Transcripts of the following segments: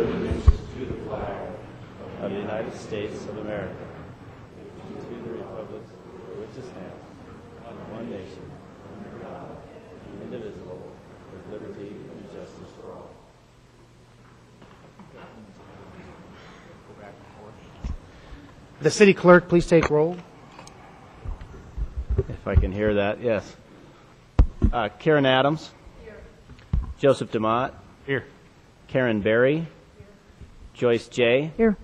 allegiance to the flag of the United States of America, and to the republic for which it stands, one nation, under God, indivisible, with liberty and justice for all. The city clerk, please take roll. If I can hear that, yes. Karen Adams. Here. Joseph DeMott. Here. Karen Berry. Here. Joyce J. Here.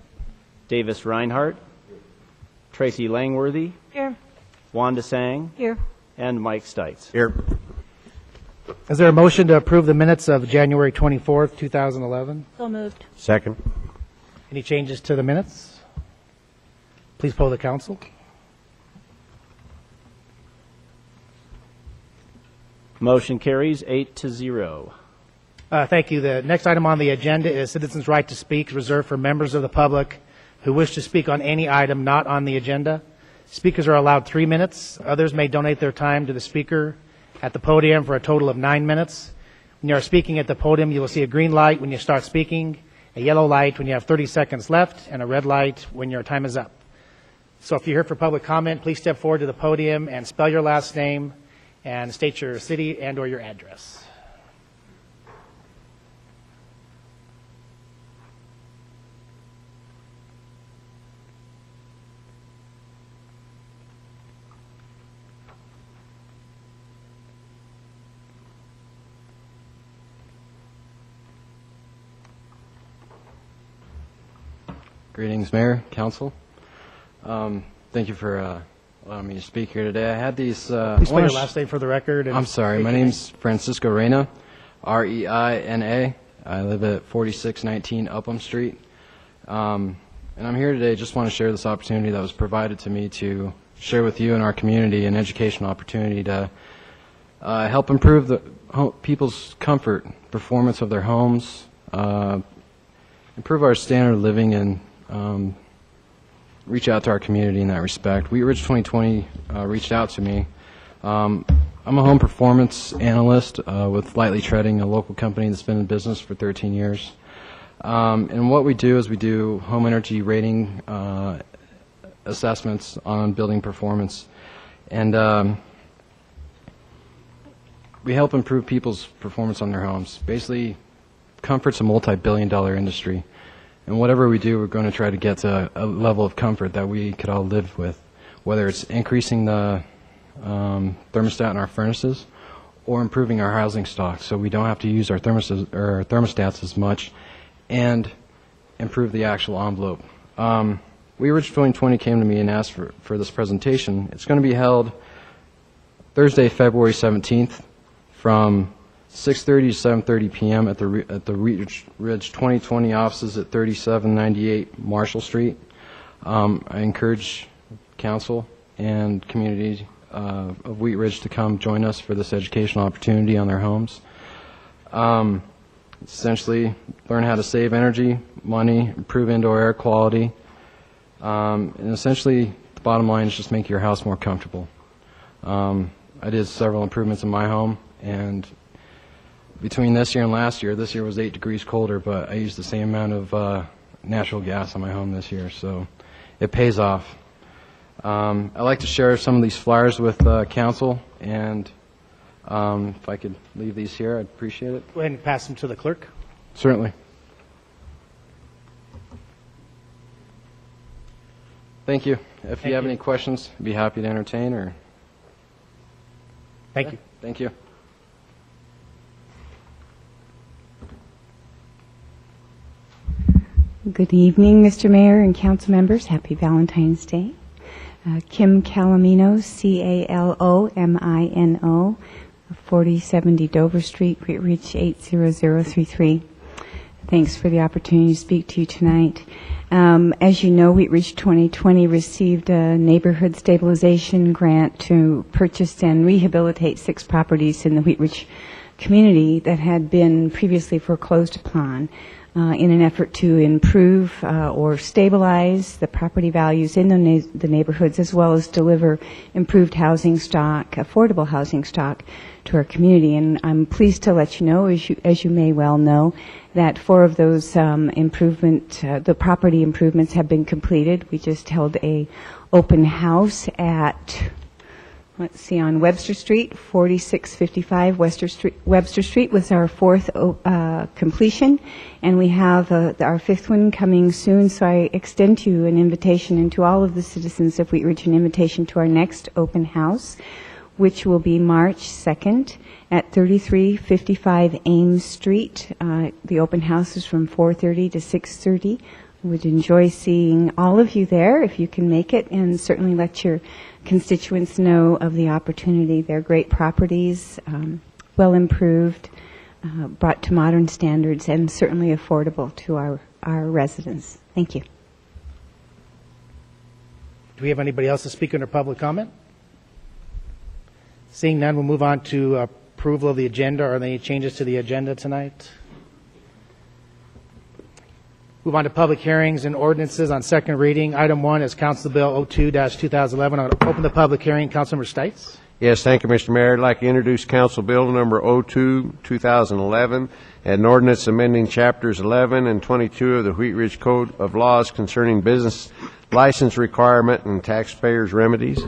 Davis Reinhardt. Here. Tracy Langworthy. Here. Wanda Sang. Here. And Mike Stites. Here. Is there a motion to approve the minutes of January 24th, 2011? So moved. Second. Any changes to the minutes? Please poll the council. Motion carries 8-0. Thank you. The next item on the agenda is citizens' right to speak, reserved for members of the public who wish to speak on any item not on the agenda. Speakers are allowed 3 minutes. Others may donate their time to the speaker at the podium for a total of 9 minutes. When you are speaking at the podium, you will see a green light when you start speaking, a yellow light when you have 30 seconds left, and a red light when your time is up. So if you're here for public comment, please step forward to the podium and spell your last name and state your city and or your address. Greetings, Mayor, Council. Thank you for allowing me to speak here today. I had these... Please spell your last name for the record. And I'm sorry. My name's Francisco Reina, R-E-I-N-A. I live at 4619 Upham Street. And I'm here today just want to share this opportunity that was provided to me to share with you and our community an educational opportunity to help improve the people's comfort, performance of their homes, improve our standard of living, and reach out to our community in that respect. Wheat Ridge 2020 reached out to me. I'm a home performance analyst with Lightly Treading, a local company that's been in business for 13 years. And what we do is we do home energy rating assessments on building performance. And we help improve people's performance on their homes. Basically, comfort's a multi-billion-dollar industry. And whatever we do, we're going to try to get to a level of comfort that we could all live with, whether it's increasing the thermostat in our furnaces or improving our housing stock so we don't have to use our thermostats as much and improve the actual envelope. Wheat Ridge 2020 came to me and asked for this presentation. It's going to be held Thursday, February 17th from 6:30 to 7:30 p.m. at the Wheat Ridge 2020 offices at 3798 Marshall Street. I encourage council and community of Wheat Ridge to come join us for this educational opportunity on their homes. Essentially, learn how to save energy, money, improve indoor air quality, and essentially the bottom line is just make your house more comfortable. I did several improvements in my home, and between this year and last year was 8 degrees colder, but I used the same amount of natural gas on my home this year, so it pays off. I'd like to share some of these flyers with council, and if I could leave these here, I'd appreciate it. Go ahead and pass them to the clerk. Certainly. Thank you. If you have any questions, I'd be happy to entertain. Or Thank you. Thank you. Good evening, Mr. Mayor and council members. Happy Valentine's Day. Kim Calomino, C-A-L-O-M-I-N-O, 4070 Dover Street, Wheat Ridge 80033. Thanks for the opportunity to speak to you tonight. As you know, Wheat Ridge 2020 received a neighborhood stabilization grant to purchase and rehabilitate 6 properties in the Wheat Ridge community that had been previously foreclosed upon in an effort to improve or stabilize the property values in the neighborhoods, as well as deliver improved housing stock, affordable housing stock to our community. And I'm pleased to let you know, as you may well know, that 4 of those the property improvements have been completed. We just held a open house at, on Webster Street, 4655 Webster Street was our 4th completion, and we have our 5th one coming soon. So I extend to you an invitation, and to all of the citizens of Wheat Ridge, an invitation to our next open house, which will be March 2nd at 3355 Ames Street. The open house is from 4:30 to 6:30. Would enjoy seeing all of you there if you can make it, and certainly let your constituents know of the opportunity. They're great properties, well improved, brought to modern standards, and certainly affordable to our residents. Thank you. Do we have anybody else to speak under public comment? Seeing none, we'll move on to approval of the agenda. Are there any changes to the agenda tonight? Move on to public hearings and ordinances on second reading. Item 1 is Council Bill 02-2011. I'll open the public hearing. Councilmember Stites. Yes, thank you, Mr. Mayor. I'd like to introduce Council Bill number 02-2011, an ordinance amending Chapters 11 and 22 of the Wheat Ridge Code of Laws concerning business license requirement and taxpayers' remedies.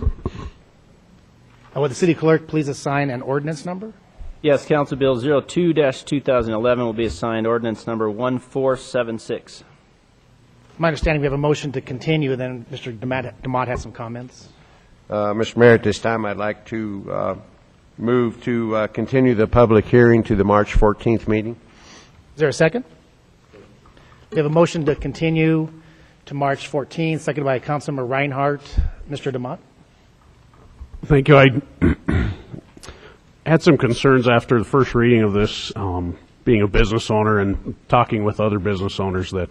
Would the city clerk please assign an ordinance number? Yes, Council Bill 02-2011 will be assigned ordinance number 1476. My understanding we have a motion to continue, and then Mr. DeMott has some comments. Mr. Mayor, at this time I'd like to move to continue the public hearing to the March 14th meeting. Is there a second? We have a motion to continue to March 14th, seconded by Councilmember Reinhardt. Mr. DeMott. Thank you. I had some concerns after the first reading of this, being a business owner and talking with other business owners, that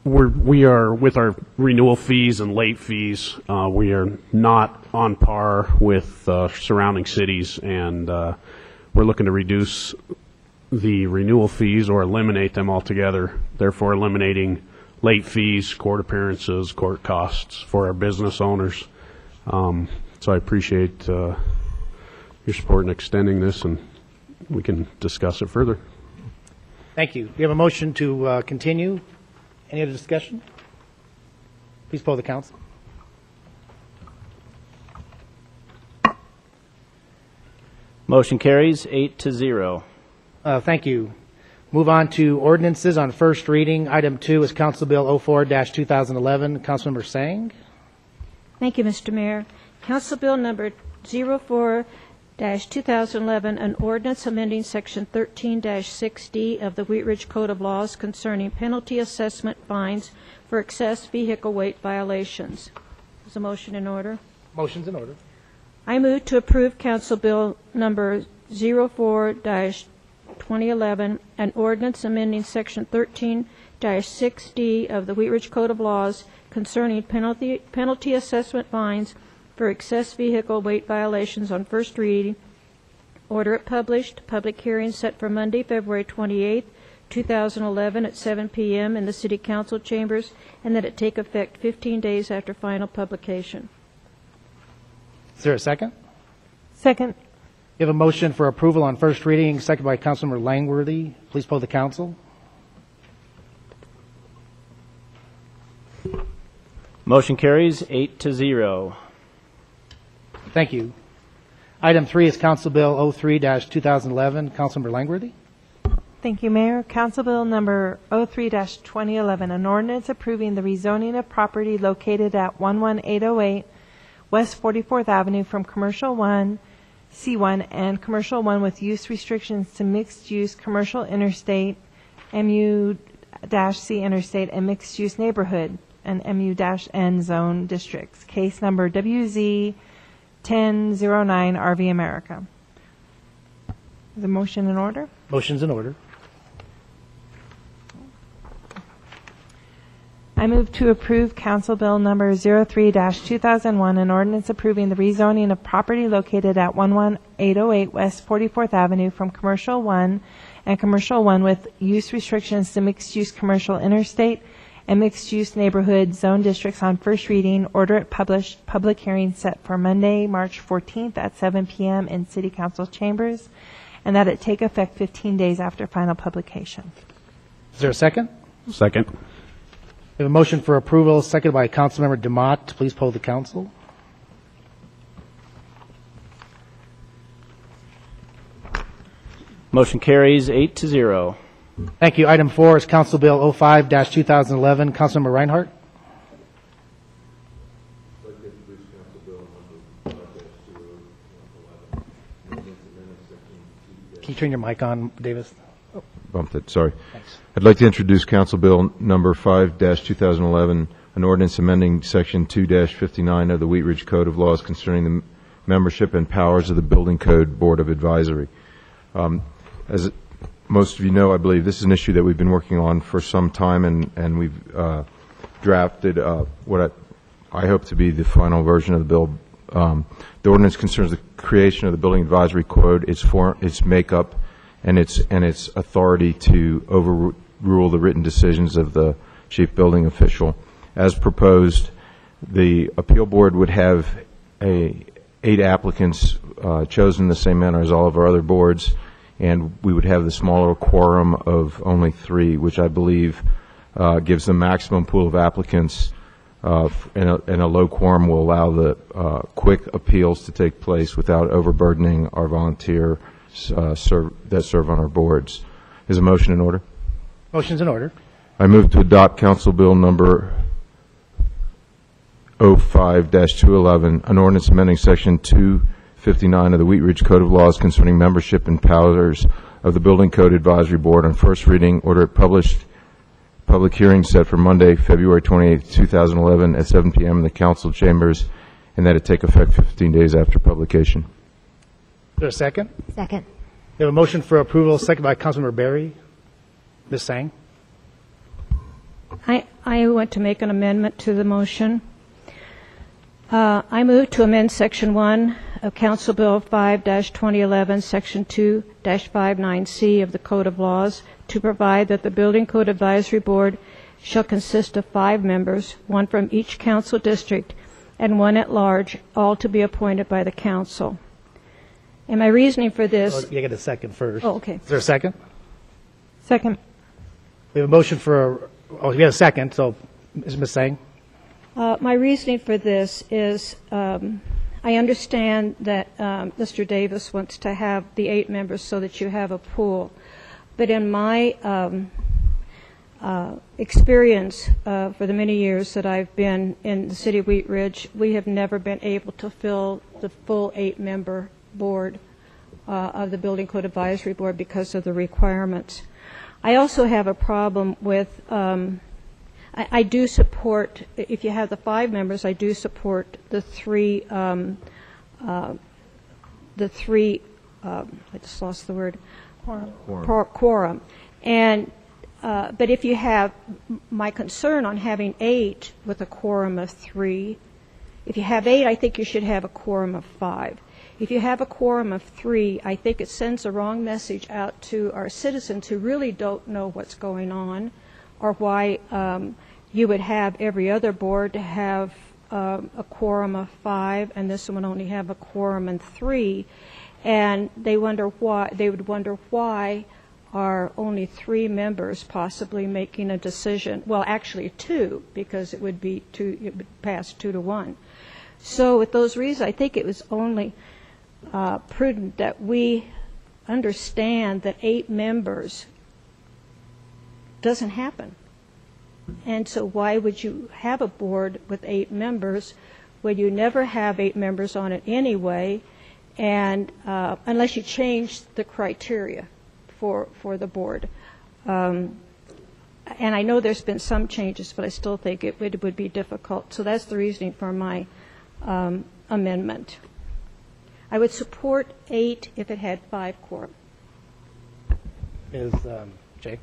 we are, with our renewal fees and late fees, we are not on par with surrounding cities, and we're looking to reduce the renewal fees or eliminate them altogether, therefore eliminating late fees, court appearances, court costs for our business owners. So I appreciate your support in extending this, and we can discuss it further. Thank you. We have a motion to continue. Any other discussion? Please poll the council. Motion carries 8-0. Thank you. Move on to ordinances on first reading. Item 2 is Council Bill 04-2011. Councilmember Sang. Thank you, Mr. Mayor. Council Bill number 04-2011, an ordinance amending Section 13-6D of the Wheat Ridge Code of Laws concerning penalty assessment fines for excess vehicle weight violations. Is a motion in order? Motion's in order. I move to approve Council Bill number 04-2011, an ordinance amending Section 13-6D of the Wheat Ridge Code of Laws concerning penalty assessment fines for excess vehicle weight violations on first reading. Order it published. Public hearing set for Monday, February 28, 2011 at 7 p.m. in the City Council chambers, and that it take effect 15 days after final publication. Is there a second? Second. We have a motion for approval on first reading, seconded by Councilmember Langworthy. Please poll the council. Motion carries 8-0. Thank you. Item 3 is Council Bill 03-2011. Councilmember Langworthy. Thank you, Mayor. Council Bill number 03-2011, an ordinance approving the rezoning of property located at 11808 West 44th Avenue from Commercial 1, C1, and Commercial 1 with use restrictions to mixed-use commercial interstate, MU-C interstate, and mixed-use neighborhood, and MU-N zone districts. Case number WZ 1009, RV America. Is the motion in order? Motion's in order. I move to approve Council Bill Number 03-2001, an ordinance approving the rezoning of property located at 11808 West 44th Avenue from Commercial 1 and Commercial 1 with use restrictions to mixed-use commercial interstate and mixed-use neighborhood zone districts on first reading. Order it published. Public hearing set for Monday, March 14th at 7 p.m. in City Council chambers, and that it take effect 15 days after final publication. Is there a second? Second. We have a motion for approval, seconded by Councilmember Demott. Please poll the council. Motion carries 8-0. Thank you. Item 4 is Council Bill 05-2011. Councilmember Reinhardt. Can you turn your mic on, Davis? Bumped it, sorry. Thanks. I'd like to introduce Council Bill number 5-2011, an ordinance amending Section 2-59 of the Wheat Ridge Code of Laws concerning the membership and powers of the Building Code Board of Advisory. As most of you know, I believe this is an issue that we've been working on for some time, and we've drafted what I hope to be the final version of the bill. The ordinance concerns the creation of the Building Advisory Code, its makeup, and its authority to overrule the written decisions of the chief building official. As proposed, the appeal board would have 8 applicants chosen in the same manner as all of our other boards, and we would have the smaller quorum of only 3, which I believe gives the maximum pool of applicants, and a low quorum will allow the quick appeals to take place without overburdening our volunteers that serve on our boards. Is a motion in order? Motion's in order. I move to adopt Council Bill number 05-211, an ordinance amending Section 259 of the Wheat Ridge Code of Laws concerning membership and powers of the Building Code Advisory Board on first reading. Order it published. Public hearing set for Monday, February 28, 2011 at 7 p.m. in the council chambers, and that it take effect 15 days after publication. Is there a second? Second. We have a motion for approval, seconded by Councilmember Berry. Ms. Sang. I want to make an amendment to the motion. I move to amend Section 1 of Council Bill 5-2011, Section 2-59C of the Code of Laws to provide that the Building Code Advisory Board shall consist of 5 members, 1 from each council district and 1 at large, all to be appointed by the council. And my reasoning for this... You get a second first. Oh, okay. Is there a second? Second. We have a motion for... Oh, you got a second, so Ms. Sang. My reasoning for this is I understand that Mr. Davis wants to have the 8 members so that you have a pool. But in my experience for the many years that I've been in the city of Wheat Ridge, we have never been able to fill the full 8-member board of the Building Code Advisory Board because of the requirements. I also have a problem with, I do support, if you have the 5 members, I do support the 3, I just lost the word. Quorum. And, but if you have, my concern on having 8 with a quorum of 3, if you have 8, I think you should have a quorum of 5. If you have a quorum of 3, I think it sends the wrong message out to our citizens who really don't know what's going on, or why you would have every other board to have a quorum of 5, and this one only have a quorum of 3. And they would wonder why are only 3 members possibly making a decision. Well, actually 2, because it would pass 2 to 1. So with those reasons, I think it was only prudent that we understand that 8 members doesn't happen. And so why would you have a board with 8 members when you never have 8 members on it anyway, and unless you change the criteria for the board. And I know there's been some changes, but I still think it would be difficult. So that's the reasoning for my amendment. I would support 8 if it had 5 quorum. Is Jay?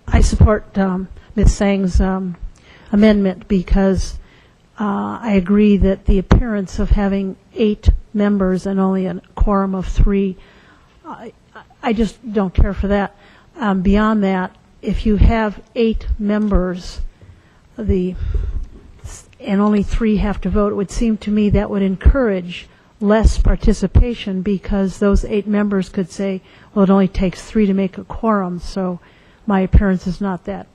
I I support Ms. Sang's amendment because I agree that the appearance of having 8 members and only a quorum of 3, I just don't care for that. Beyond that, if you have 8 members, and only 3 have to vote, it would seem to me that would encourage less participation because those 8 members could say, well, it only takes 3 to make a quorum, so my appearance is not that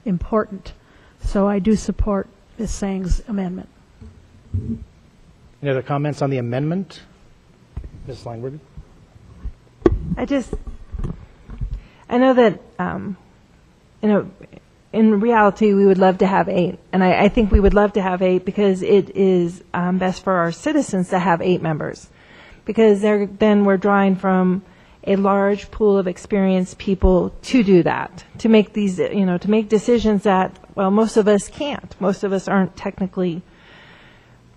important. So I do support Ms. Sang's amendment. Any other comments on the amendment? Ms. Langworthy? I know that, in reality, we would love to have 8. And I think we would love to have 8 because it is best for our citizens to have 8 members. Because then we're drawing from a large pool of experienced people to do that, to make these, to make decisions that, well, most of us can't. Most of us aren't technically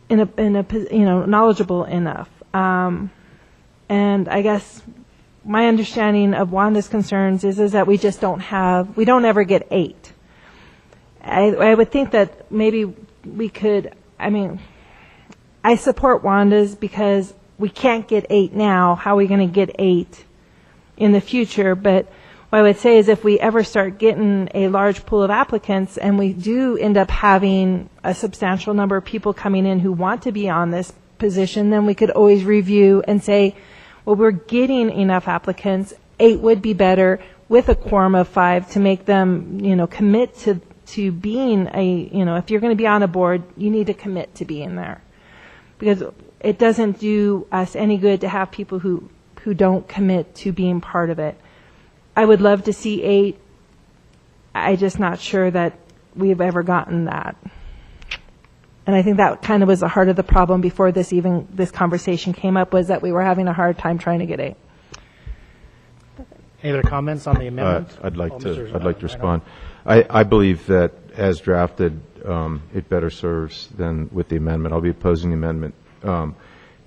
knowledgeable enough. And I guess my understanding of Wanda's concerns is that we just we don't ever get 8. I would think that maybe we could, I support Wanda's because we can't get 8 now. How are we going to get 8 in the future? But what I would say is if we ever start getting a large pool of applicants and we do end up having a substantial number of people coming in who want to be on this position, then we could always review and say, well, we're getting enough applicants. 8 would be better with a quorum of 5 to make them, commit to being if you're going to be on a board, you need to commit to being there. Because it doesn't do us any good to have people who don't commit to being part of it. I would love to see 8. I'm just not sure that we've ever gotten that. And I think that kind of was the heart of the problem before this conversation came up, was that we were having a hard time trying to get 8. Any other comments on the amendment? I'd like to respond. I believe that as drafted, it better serves than with the amendment. I'll be opposing the amendment.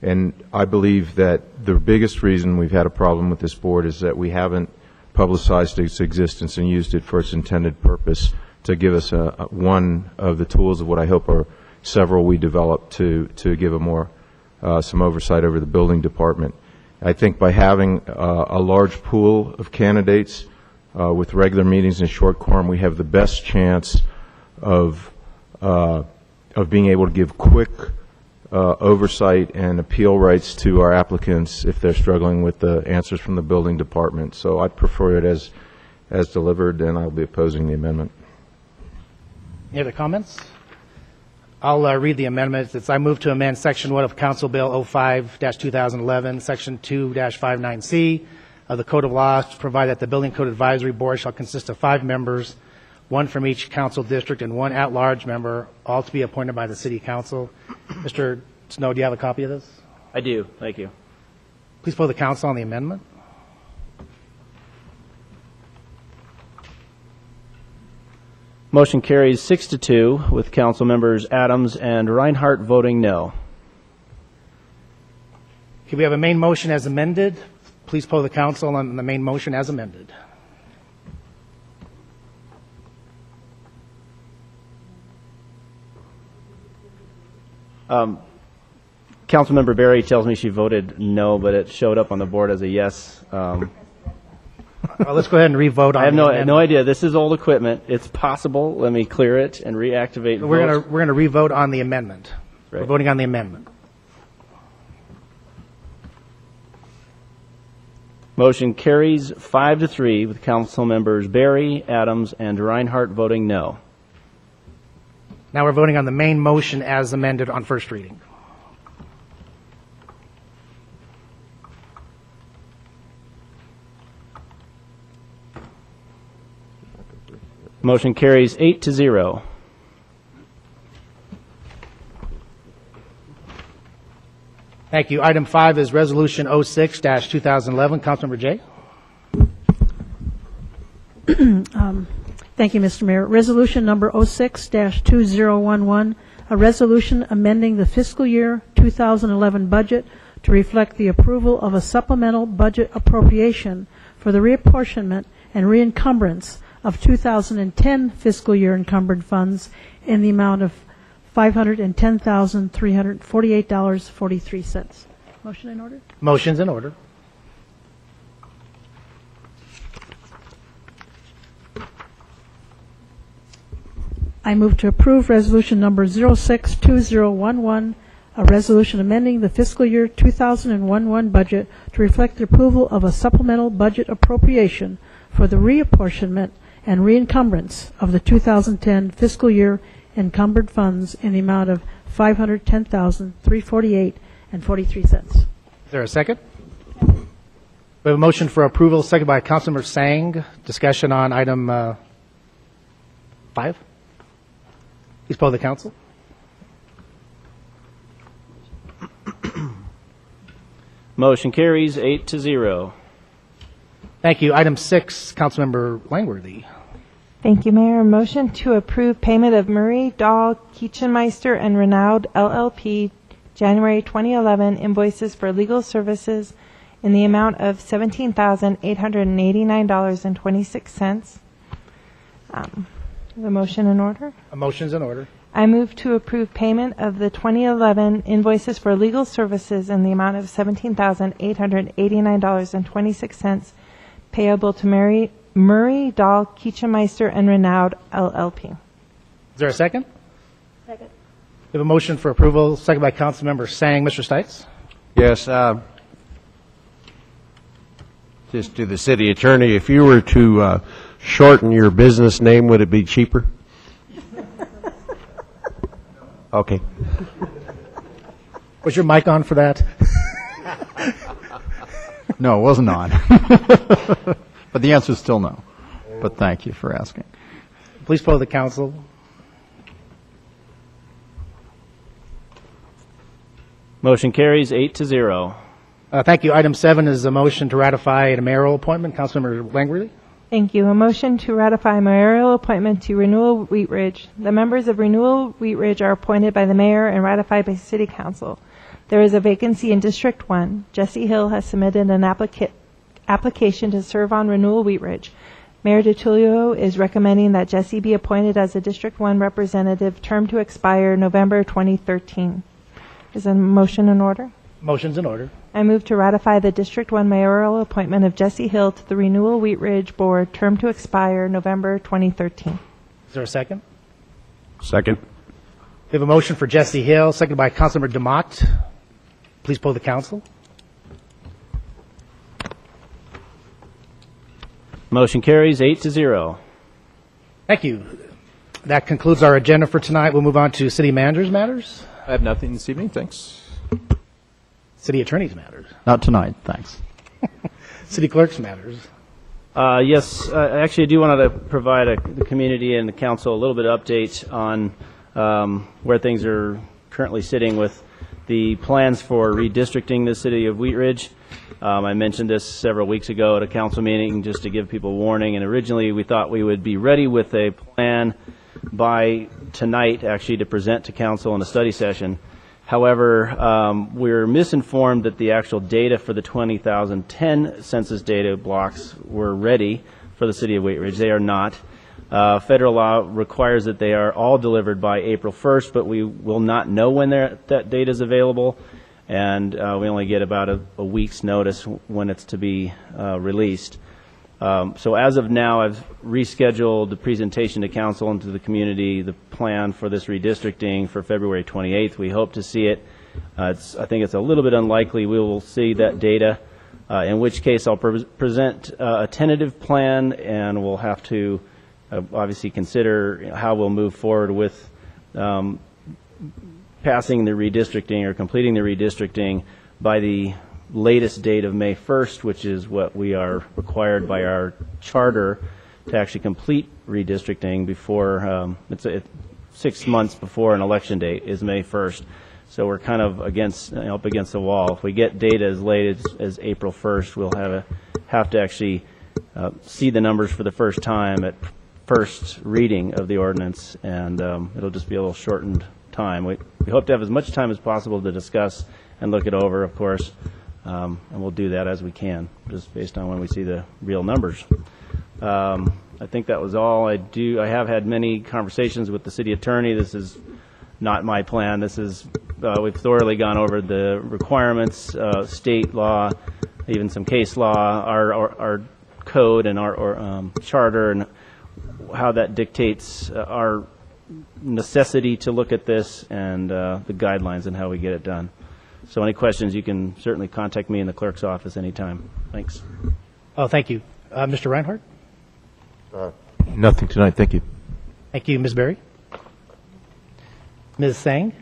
And I believe that the biggest reason we've had a problem with this board is that we haven't publicized its existence and used it for its intended purpose to give us one of the tools of what I hope are several we developed to give a more some oversight over the building department. I think by having a large pool of candidates with regular meetings and short quorum, we have the best chance of being able to give quick oversight and appeal rights to our applicants if they're struggling with the answers from the building department. So I prefer it as delivered, and I'll be opposing the amendment. Any other comments? I'll read the amendment. I move to amend Section 1 of Council Bill 05-2011, Section 2-59C of the Code of Laws to provide that the Building Code Advisory Board shall consist of 5 members, 1 from each council district and 1 at-large member, all to be appointed by the City Council. Mr. Snow, do you have a copy of this? I do. Thank you. Please poll the council on the amendment. Motion carries 6-2 with council members Adams and Reinhardt voting no. Okay, we have a main motion as amended. Please poll the council on the main motion as amended. Councilmember Berry tells me she voted no, but it showed up on the board as a yes. Well, let's go ahead and re-vote on. I have no idea. This is old equipment. It's possible. Let me clear it and reactivate. We're going to re-vote on the amendment. Right. We're voting on the amendment. Motion carries 5-3 with council members Berry, Adams, and Reinhardt voting no. Now we're voting on the main motion as amended on first reading. Motion carries 8-0. Thank you. Item 5 is Resolution 06-2011. Councilmember Jay. Thank you, Mr. Mayor. Resolution number 06-2011, a resolution amending the fiscal year 2011 budget to reflect the approval of a supplemental budget appropriation for the reapportionment and reencumbrance of 2010 fiscal year encumbered funds in the amount of $510,348.43. Motion in order? Motion's in order. I move to approve resolution number 062011, a resolution amending the fiscal year 2011 budget to reflect the approval of a supplemental budget appropriation for the reapportionment and reencumbrance of the 2010 fiscal year encumbered funds in the amount of $510,348.43. Is there a second? We have a motion for approval, second by Councilmember Sang. Discussion on item 5. Please poll the council. Motion carries 8-0. Thank you. Item 6, Councilmember Langworthy. Thank you, Mayor. Motion to approve payment of Murray, Dahl, Kiechenmeister, and Renaud LLP January 2011 invoices for legal services in the amount of $17,889.26. The motion in order? A motion's in order. I move to approve payment of the 2011 invoices for legal services in the amount of $17,889.26 payable to Murray, Dahl, Kiechenmeister, and Renaud LLP. Is there a second? Second. We have a motion for approval, second by Councilmember Sang. Mr. Stites? Yes, just to the city attorney, if you were to shorten your business name, would it be cheaper? Okay. Was your mic on for that? No, it wasn't on. But the answer is still no. But thank you for asking. Please poll the council. Motion carries 8-0. Thank you. Item 7 is a motion to ratify a mayoral appointment. Councilmember Langworthy? Thank you. A motion to ratify mayoral appointment to Renewal Wheat Ridge. The members of Renewal Wheat Ridge are appointed by the mayor and ratified by City Council. There is a vacancy in District 1. Jesse Hill has submitted an application to serve on Renewal Wheat Ridge. Mayor DiTullio is recommending that Jesse be appointed as a District 1 representative, term to expire November 2013. Is a motion in order? Motion's in order. I move to ratify the District 1 mayoral appointment of Jesse Hill to the Renewal Wheat Ridge Board, term to expire November 2013. Is there a second? Second. We have a motion for Jesse Hill, seconded by Councilmember DeMott. Please poll the council. Motion carries 8-0. Thank you. That concludes our agenda for tonight. We'll move on to city managers' matters. I have nothing this evening, thanks. City attorneys' matters. Not tonight, thanks. City clerks' matters. Yes, actually, I do want to provide the community and the council a little bit of update on where things are currently sitting with the plans for redistricting the city of Wheat Ridge. I mentioned this several weeks ago at a council meeting just to give people warning, and originally we thought we would be ready with a plan by tonight, actually, to present to council in a study session. However, we're misinformed that the actual data for the 2010 census data blocks were ready for the city of Wheat Ridge. They are not. Federal law requires that they are all delivered by April 1st, but we will not know when that data is available, and we only get about a week's notice when it's to be released. So as of now, I've rescheduled the presentation to council and to the community, the plan for this redistricting for February 28th. We hope to see it. I think it's a little bit unlikely we will see that data, in which case I'll present a tentative plan, and we'll have to obviously consider how we'll move forward with passing the redistricting or completing the redistricting by the latest date of May 1st, which is what we are required by our charter to actually complete redistricting before, it's 6 months before an election date is May 1st. So we're kind of up against the wall. If we get data as late as April 1st, we'll have to actually see the numbers for the first time at first reading of the ordinance, and it'll just be a little shortened time. We hope to have as much time as possible to discuss and look it over, of course. And we'll do that as we can, just based on when we see the real numbers. I think that was all. I have had many conversations with the city attorney. This is not my plan. This is, we've thoroughly gone over the requirements, state law, even some case law, our code and our charter, and how that dictates our necessity to look at this, and the guidelines and how we get it done. So any questions, you can certainly contact me in the clerk's office anytime. Thanks. Oh, thank you. Mr. Reinhardt? Nothing tonight, thank you. Thank you, Ms. Berry. Ms. Sang?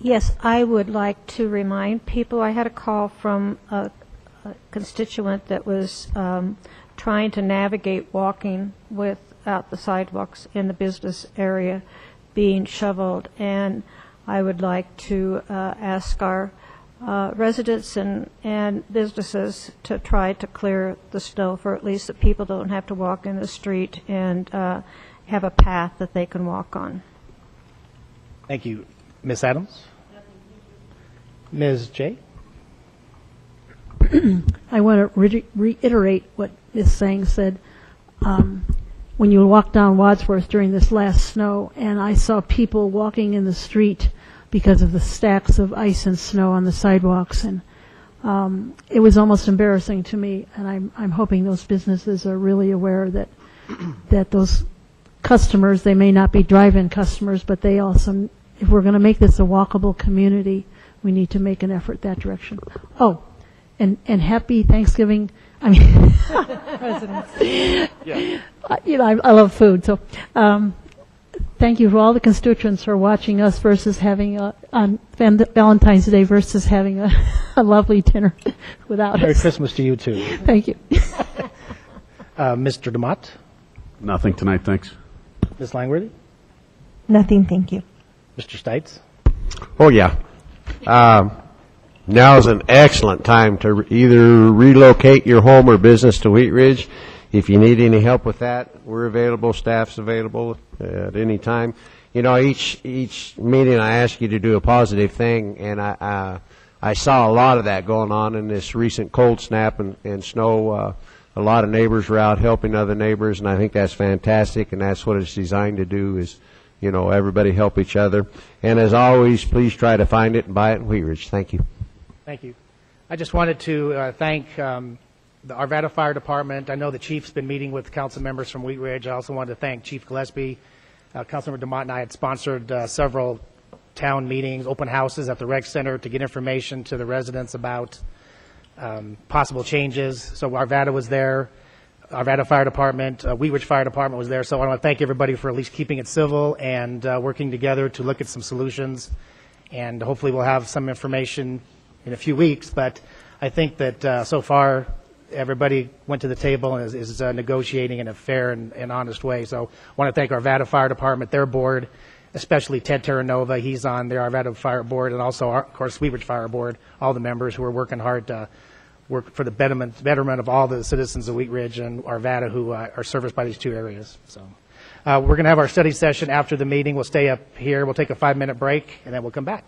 Yes, I would like to remind people, I had a call from a constituent that was trying to navigate walking without the sidewalks in the business area being shoveled, and I would like to ask our residents and businesses to try to clear the snow for at least that people don't have to walk in the street and have a path that they can walk on. Thank you. Ms. Adams? Ms. J? I want to reiterate what Ms. Sang said. When you walk down Wadsworth during this last snow, and I saw people walking in the street because of the stacks of ice and snow on the sidewalks, and it was almost embarrassing to me. And I'm hoping those businesses are really aware that those customers, they may not be drive-in customers, but they also, if we're going to make this a walkable community, we need to make an effort that direction. Oh, and happy Thanksgiving. I mean, presidents. Yeah. I love food, so thank you to all the constituents for watching us versus having on Valentine's Day versus having a lovely dinner without Merry us. Christmas to you, too. Thank you. Mr. DeMott? Nothing tonight, thanks. Ms. Langworthy? Nothing, thank you. Mr. Stites? Oh, yeah. Now is an excellent time to either relocate your home or business to Wheat Ridge. If you need any help with that, we're available. Staff's available at any time. You know, each meeting I ask you to do a positive thing, and I saw a lot of that going on in this recent cold snap and snow. A lot of neighbors were out helping other neighbors, and I think that's fantastic, and that's what it's designed to do is, you know, everybody help each other. And as always, please try to find it and buy it in Wheat Ridge. Thank you. Thank you. I just wanted to thank the Arvada Fire Department. I know the chief's been meeting with council members from Wheat Ridge. I also wanted to thank Chief Gillespie. Councilmember DeMott and I had sponsored several town meetings, open houses at the rec center to get information to the residents about possible changes. So Arvada was there. Arvada Fire Department, Wheat Ridge Fire Department was there. So I want to thank everybody for at least keeping it civil and working together to look at some solutions. And hopefully we'll have some information in a few weeks. But I think that so far everybody went to the table and is negotiating in a fair and honest way. So I want to thank Arvada Fire Department, their board, especially Ted Terranova. He's on their Arvada Fire Board, and also, of course, Wheat Ridge Fire Board, all the members who are working hard to work for the betterment of all the citizens of Wheat Ridge and Arvada who are serviced by these two areas. So we're going to have our study session after the meeting. We'll stay up here. We'll take a 5-minute break, and then we'll come back.